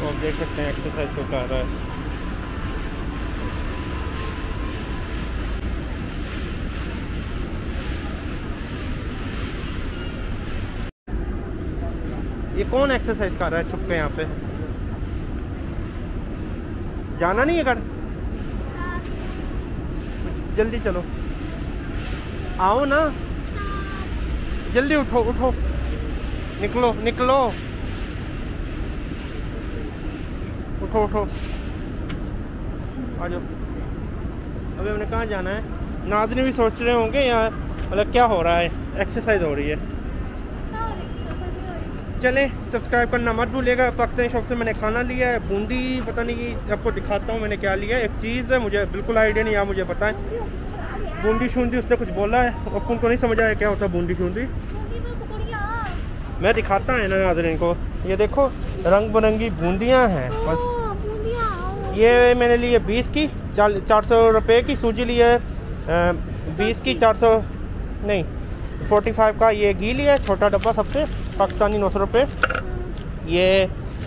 तो आप देख सकते हैं एक्सरसाइज तो कर रहा है। ये कौन एक्सरसाइज कर रहा है छुप के? यहाँ पे जाना नहीं है घर, जल्दी चलो, आओ ना, जल्दी उठो उठो, निकलो निकलो, उठो उठो, आ जाओ। अभी हमने कहाँ जाना है? नाज़रीन भी सोच रहे होंगे यार मतलब क्या हो रहा है, एक्सरसाइज हो रही है। चलें, सब्सक्राइब करना मत भूलिएगा। पाकिस्तानी शॉप से मैंने खाना लिया है, बूंदी, पता नहीं, आपको दिखाता हूँ मैंने क्या लिया है। एक चीज़ है, मुझे बिल्कुल आइडिया नहीं, आप मुझे बताएं। बूंदी शूंदी उसने कुछ बोला है, और उनको नहीं समझ आया क्या होता है बूंदी शूंदी। मैं दिखाता है ना नाज़रीन को, ये देखो रंग बिरंगी बूंदियाँ हैं। ये मैंने ली है 20 की, 400 रुपये की सूजी ली है, 20 की 400 नहीं 45 का ये घी लिया है, छोटा डब्बा सबसे पाकिस्तानी 900 रुपये।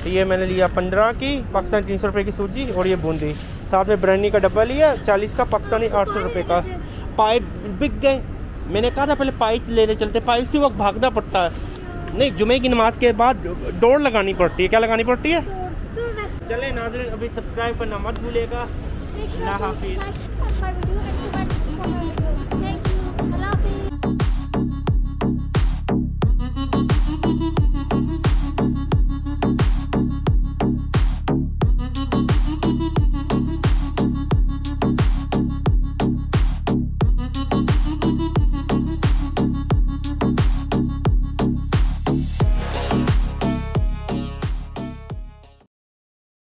ये मैंने लिया 15 की पाकिस्तानी 300 रुपये की सूजी, और ये बूंदी साथ में बिरयानी का डब्बा लिया 40 का पाकिस्तानी 800 रुपये का। पाइप बिक गए, मैंने कहा था पहले पाइप लेने चलते, पाइप से वक्त भागना पड़ता है, नहीं जुमे की नमाज के बाद दौड़ लगानी पड़ती है। क्या लगानी पड़ती है? चले नाज़रीन, अभी सब्सक्राइब करना मत भूलिएगा। अल्लाह हाफिज़।